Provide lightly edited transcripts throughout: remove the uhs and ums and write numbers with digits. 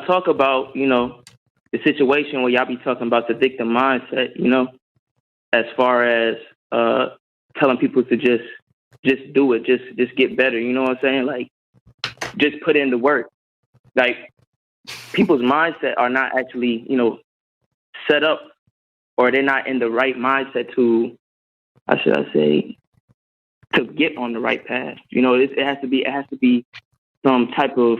talk about, the situation where y'all be talking about the victim mindset, as far as telling people to just do it, just get better. You know what I'm saying? Like, just put in the work. Like, people's mindset are not actually, set up, or they're not in the right mindset to, how should I say, to get on the right path. It has to be some type of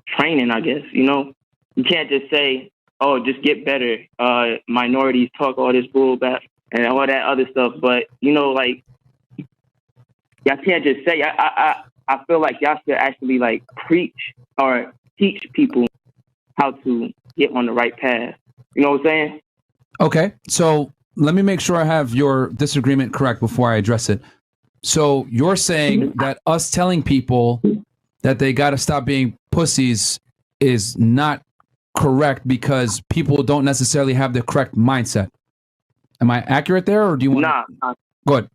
training, I guess. You can't just say, "Oh, just get better." Minorities talk all this bull back and all that other stuff, but like, y'all can't just say. I feel like y'all should actually like preach or teach people how to get on the right path. You know what I'm saying? Okay, so let me make sure I have your disagreement correct before I address it. So you're saying that us telling people that they got to stop being pussies is not correct because people don't necessarily have the correct mindset. Am I accurate there, or do you want? Nah. Go ahead.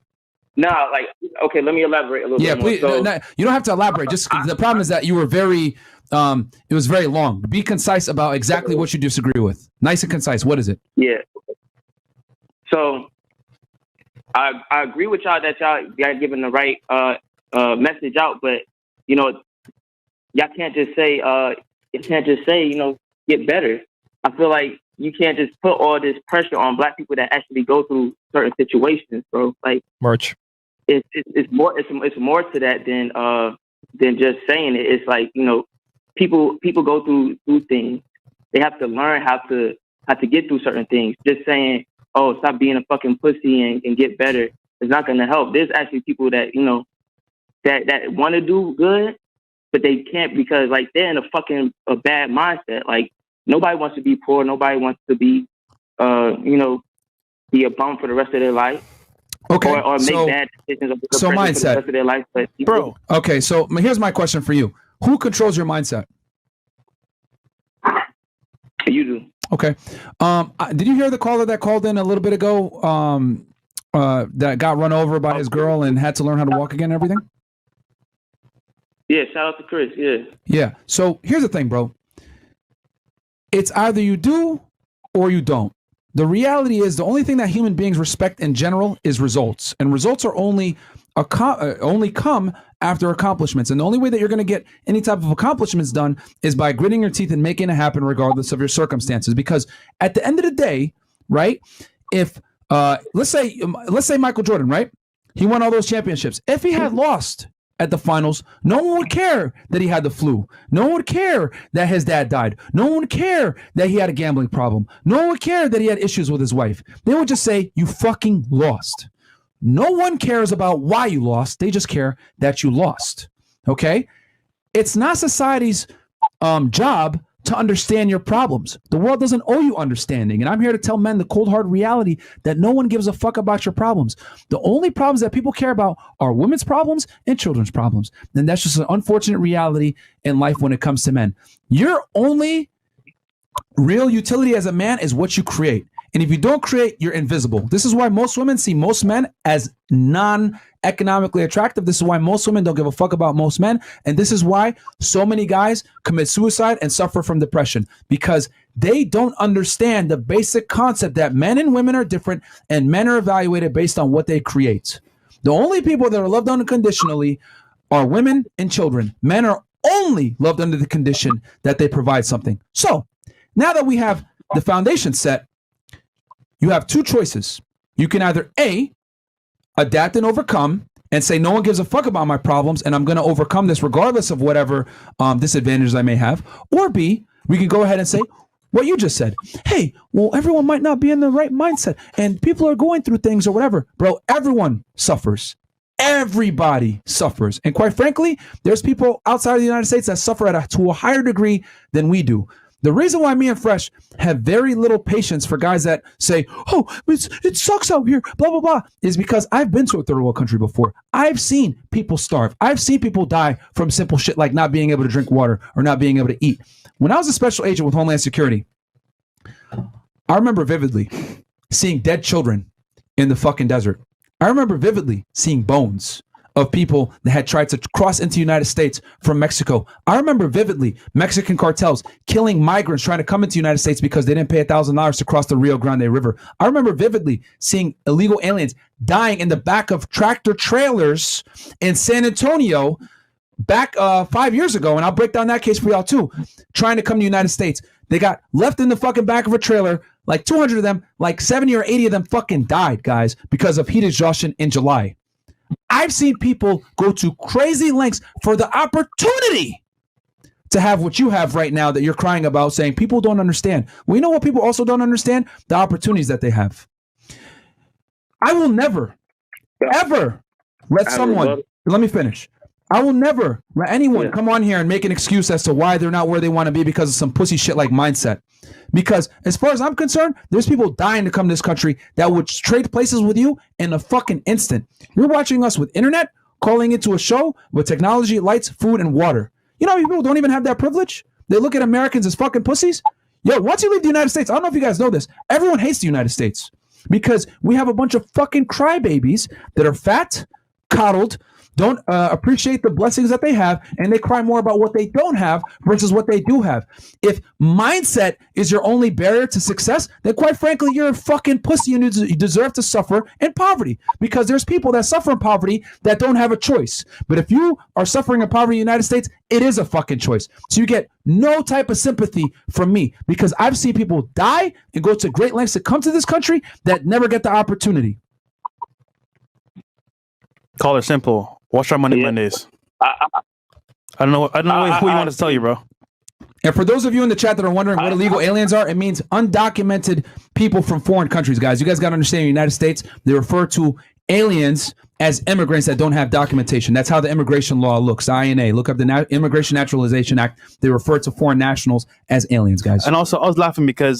Nah, like, okay, let me elaborate a little bit more. Please. So, you don't have to elaborate. Just the problem is that you were very, it was very long. Be concise about exactly what you disagree with. Nice and concise. What is it? Yeah. So I agree with y'all that y'all giving the right message out, but y'all can't just say get better. I feel like you can't just put all this pressure on Black people that actually go through certain situations, bro. Like, March. It's more to that than just saying it. It's like, people go through things. They have to learn how to get through certain things. Just saying, "Oh, stop being a fucking pussy and get better," is not going to help. There's actually people that that want to do good, but they can't because like they're in a bad mindset. Like, nobody wants to be poor. Nobody wants to be be a bum for the rest of their life. Okay. Or make bad decisions of so mindset for the rest of their life. But bro. Okay, so here's my question for you: who controls your mindset? You do. Okay. Did you hear the caller that called in a little bit ago? That got run over by his girl and had to learn how to walk again and everything? Yeah, shout out to Chris. Yeah. Yeah. So here's the thing, bro. It's either you do or you don't. The reality is the only thing that human beings respect in general is results, and results are only come after accomplishments. And the only way that you're going to get any type of accomplishments done is by gritting your teeth and making it happen regardless of your circumstances. Because at the end of the day, right, if let's say Michael Jordan, right, he won all those championships. If he had lost at the finals, no one would care that he had the flu. No one would care that his dad died. No one would care that he had a gambling problem. No one would care that he had issues with his wife. They would just say, "You fucking lost." No one cares about why you lost. They just care that you lost. Okay? It's not society's job to understand your problems. The world doesn't owe you understanding. And I'm here to tell men the cold hard reality that no one gives a fuck about your problems. The only problems that people care about are women's problems and children's problems. And that's just an unfortunate reality in life when it comes to men. Your only real utility as a man is what you create. And if you don't create, you're invisible. This is why most women see most men as non-economically attractive. This is why most women don't give a fuck about most men. And this is why so many guys commit suicide and suffer from depression, because they don't understand the basic concept that men and women are different and men are evaluated based on what they create. The only people that are loved unconditionally are women and children. Men are only loved under the condition that they provide something. So now that we have the foundation set, you have two choices. You can either A, adapt and overcome and say, no one gives a fuck about my problems and I'm going to overcome this regardless of whatever disadvantages I may have. Or B, we can go ahead and say what you just said. Hey, well, everyone might not be in the right mindset and people are going through things or whatever. Bro, everyone suffers. Everybody suffers. And quite frankly, there's people outside of the United States that suffer to a higher degree than we do. The reason why me and Fresh have very little patience for guys that say, "Oh, it sucks out here, blah, blah, blah," is because I've been to a third world country before. I've seen people starve. I've seen people die from simple shit like not being able to drink water or not being able to eat. When I was a special agent with Homeland Security, I remember vividly seeing dead children in the fucking desert. I remember vividly seeing bones. of people that had tried to cross into the United States from Mexico. I remember vividly Mexican cartels killing migrants trying to come into the United States because they didn't pay $1,000 to cross the Rio Grande River. I remember vividly seeing illegal aliens dying in the back of tractor trailers in San Antonio back 5 years ago, and I'll break down that case for y'all too, trying to come to the United States. They got left in the fucking back of a trailer, like 200 of them, like 70 or 80 of them fucking died, guys, because of heat exhaustion in July. I've seen people go to crazy lengths for the opportunity to have what you have right now that you're crying about, saying people don't understand. Well, you know what people also don't understand? The opportunities that they have. I will never, ever let someone, let me finish. I will never let anyone come on here and make an excuse as to why they're not where they want to be because of some pussy shit like mindset. Because as far as I'm concerned, there's people dying to come to this country that would trade places with you in a fucking instant. You're watching us with internet, calling into a show with technology, lights, food, and water. You know, people don't even have that privilege. They look at Americans as fucking pussies. Yo, once you leave the United States, I don't know if you guys know this, everyone hates the United States because we have a bunch of fucking crybabies that are fat, coddled, don't appreciate the blessings that they have, and they cry more about what they don't have versus what they do have. If mindset is your only barrier to success, then quite frankly, you're a fucking pussy and you deserve to suffer in poverty, because there's people that suffer in poverty that don't have a choice. But if you are suffering in poverty in the United States, it is a fucking choice. So you get no type of sympathy from me, because I've seen people die and go to great lengths to come to this country that never get the opportunity. Call it simple. Watch our Money Mondays. I don't know who you want to tell you, bro. And for those of you in the chat that are wondering what illegal aliens are, it means undocumented people from foreign countries, guys. You guys got to understand, in the United States, they refer to aliens as immigrants that don't have documentation. That's how the immigration law looks. INA. Look up the Immigration Naturalization Act. They refer to foreign nationals as aliens, guys. And also, I was laughing because